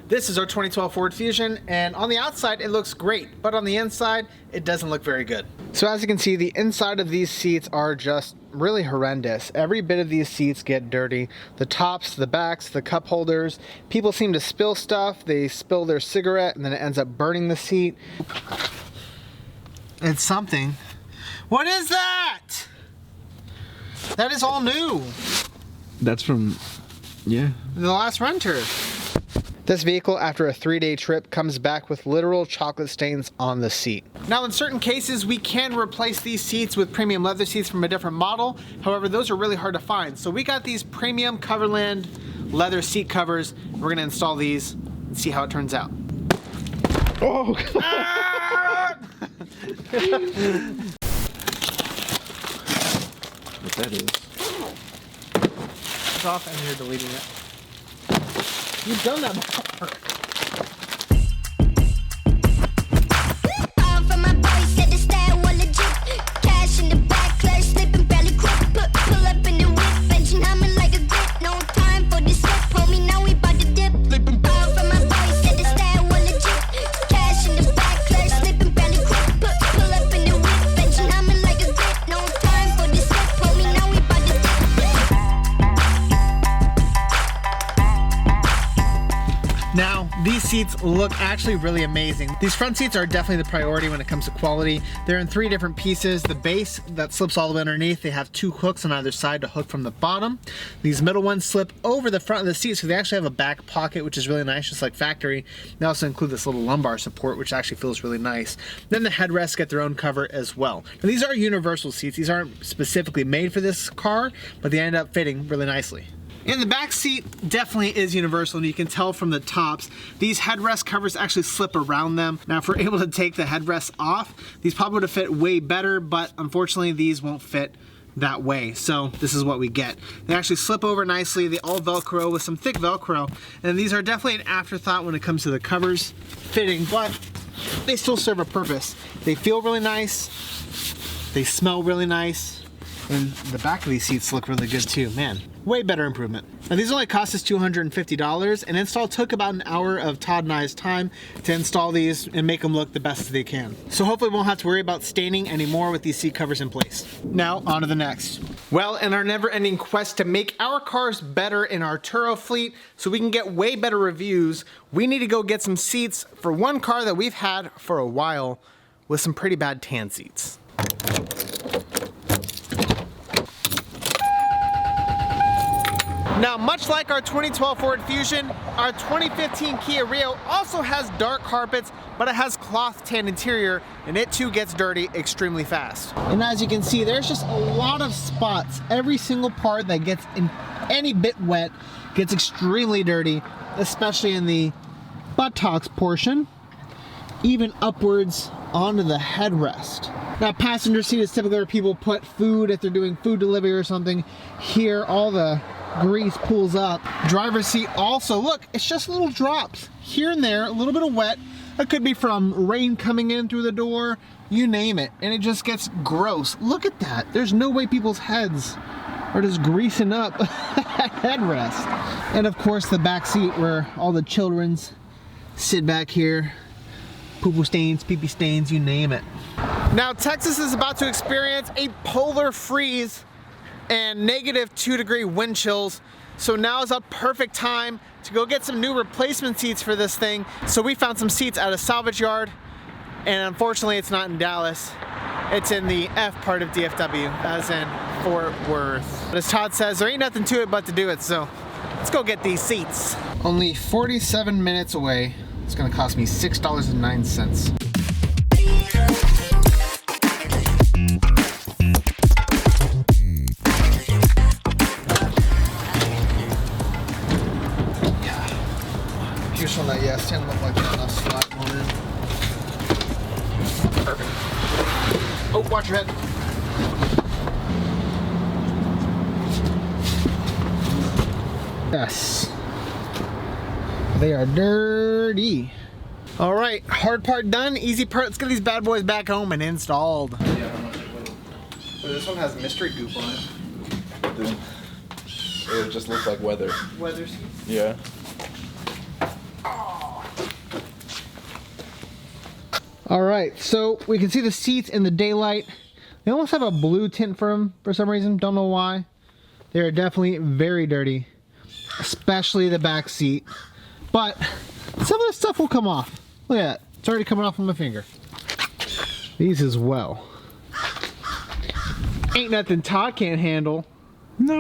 This is our 2012 Ford Fusion, and on the outside it looks great, but on the inside it doesn't look very good. So as you can see, the inside of these seats are just really horrendous. Every bit of these seats get dirty. The tops, the backs, the cup holders. People seem to spill stuff. They spill their cigarette and then it ends up burning the seat. It's something. What is that? That is all new. That's from, yeah, the last renter. This vehicle, after a 3-day trip, comes back with literal chocolate stains on the seat. Now, in certain cases, we can replace these seats with premium leather seats from a different model. However, those are really hard to find. So we got these premium Coverland leather seat covers. We're gonna install these and see how it turns out. Oh! What that is? It's off and you're deleting it. You've done that before. Now, these seats look actually really amazing. These front seats are definitely the priority when it comes to quality. They're in 3 different pieces. The base that slips all the way underneath, they have 2 hooks on either side to hook from the bottom. These middle ones slip over the front of the seat, so they actually have a back pocket, which is really nice, just like factory. They also include this little lumbar support, which actually feels really nice. Then the headrests get their own cover as well. Now, these are universal seats. These aren't specifically made for this car, but they end up fitting really nicely. And the back seat definitely is universal, and you can tell from the tops. These headrest covers actually slip around them. Now, if we're able to take the headrests off, these probably would have fit way better, but unfortunately these won't fit that way. So this is what we get. They actually slip over nicely. They all Velcro with some thick Velcro. And these are definitely an afterthought when it comes to the covers fitting, but they still serve a purpose. They feel really nice. They smell really nice. And the back of these seats look really good too, man. Way better improvement. Now these only cost us $250, and install took about an hour of Todd and I's time to install these and make them look the best they can. So hopefully we won't have to worry about staining anymore with these seat covers in place. Now on to the next. Well, in our never-ending quest to make our cars better in our Turo fleet so we can get way better reviews, we need to go get some seats for one car that we've had for a while with some pretty bad tan seats. Now, much like our 2012 Ford Fusion, our 2015 Kia Rio also has dark carpets, but it has cloth tan interior, and it too gets dirty extremely fast. And as you can see, there's just a lot of spots. Every single part that gets in any bit wet gets extremely dirty, especially in the buttocks portion, even upwards onto the headrest. Now, passenger seat is typically where people put food if they're doing food delivery or something. Here, all the grease pulls up. Driver's seat also, look, it's just little drops here and there, a little bit of wet. It could be from rain coming in through the door, you name it, and it just gets gross. Look at that. There's no way people's heads are just greasing up that headrest. And of course the back seat where all the children's sit back here. Poo-poo stains, pee-pee stains, you name it. Now, Texas is about to experience a polar freeze and -2-degree wind chills. So now is a perfect time to go get some new replacement seats for this thing. So we found some seats at a salvage yard, and unfortunately it's not in Dallas. It's in the F part of DFW, as in Fort Worth. But as Todd says, there ain't nothing to it but to do it, so let's go get these seats. Only 47 minutes away. It's gonna cost me $6.09. On that, yeah, stand up like that, I'll slide on in. Perfect. Oh, watch your head. Yes. They are dirty. All right, hard part done, easy part. Let's get these bad boys back home and installed. Yeah, how much it was. So this one has mystery goop on it. It just looks like weather. Weather seats? Yeah. Oh. All right, so we can see the seats in the daylight. They almost have a blue tint for them for some reason. Don't know why. They are definitely very dirty, especially the back seat. But some of the stuff will come off. Look at that. It's already coming off on my finger. These as well. Ain't nothing Todd can't handle. No.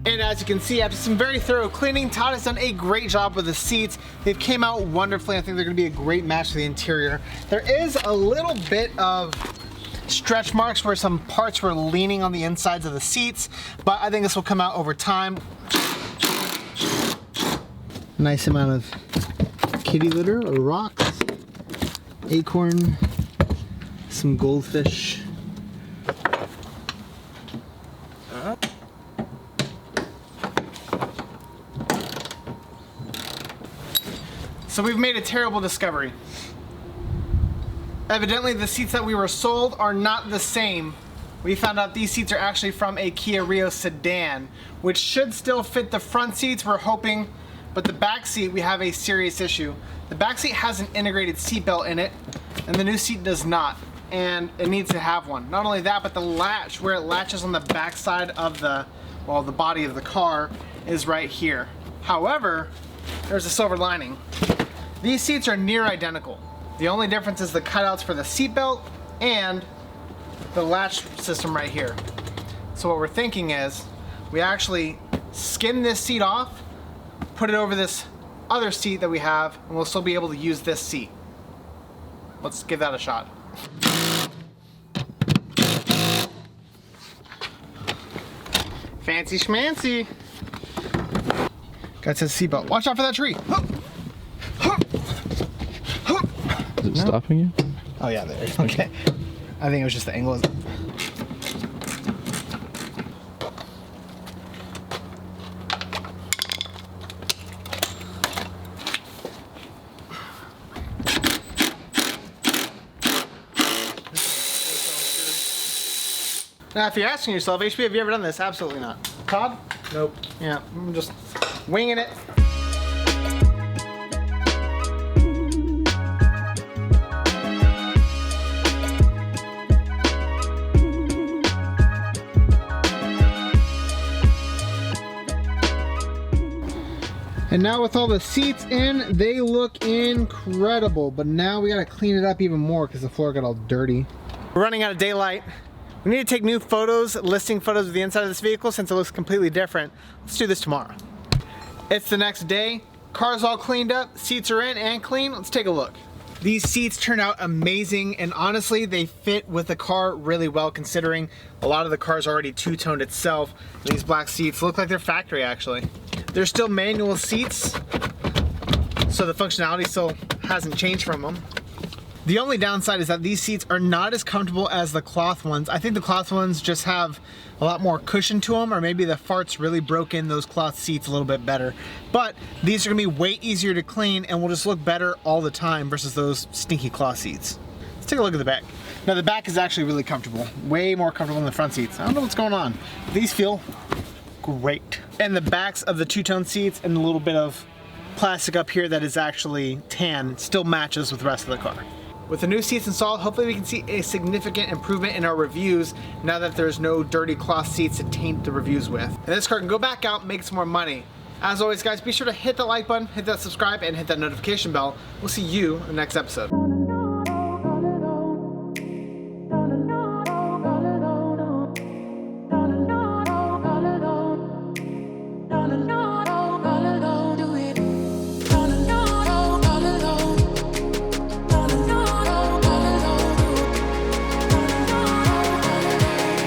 And as you can see, after some very thorough cleaning, Todd has done a great job with the seats. They've came out wonderfully. I think they're gonna be a great match to the interior. There is a little bit of stretch marks where some parts were leaning on the insides of the seats, but I think this will come out over time. Nice amount of kitty litter or rocks, acorn, some goldfish. So we've made a terrible discovery. Evidently the seats that we were sold are not the same. We found out these seats are actually from a Kia Rio sedan, which should still fit the front seats, we're hoping, but the back seat we have a serious issue. The back seat has an integrated seat belt in it, and the new seat does not, and it needs to have one. Not only that, but the latch, where it latches on the back side of the body of the car, is right here. However, there's a silver lining. These seats are near identical. The only difference is the cutouts for the seat belt and the latch system right here. So what we're thinking is we actually skim this seat off, put it over this other seat that we have, and we'll still be able to use this seat. Let's give that a shot. Fancy schmancy. Got his seatbelt. Watch out for that tree. Is it stopping you? Oh yeah, there. Okay. I think it was just the angle. Now, if you're asking yourself, HP, have you ever done this? Absolutely not. Todd? Nope. Yeah, I'm just winging it. And now with all the seats in, they look incredible. But now we gotta clean it up even more because the floor got all dirty. We're running out of daylight. We need to take new photos, listing photos of the inside of this vehicle since it looks completely different. Let's do this tomorrow. It's the next day. Car's all cleaned up, seats are in and clean. Let's take a look. These seats turned out amazing, and honestly, they fit with the car really well considering a lot of the car's already two-toned itself. These black seats look like they're factory actually. They're still manual seats, so the functionality still hasn't changed from them. The only downside is that these seats are not as comfortable as the cloth ones. I think the cloth ones just have a lot more cushion to them, or maybe the farts really broke in those cloth seats a little bit better. But these are gonna be way easier to clean and will just look better all the time versus those stinky cloth seats. Let's take a look at the back. Now the back is actually really comfortable, way more comfortable than the front seats. I don't know what's going on. These feel great. And the backs of the two-tone seats and the little bit of plastic up here that is actually tan still matches with the rest of the car. With the new seats installed, hopefully we can see a significant improvement in our reviews now that there's no dirty cloth seats to taint the reviews with. And this car can go back out and make some more money. As always guys, be sure to hit that like button, hit that subscribe, and hit that notification bell. We'll see you in the next episode.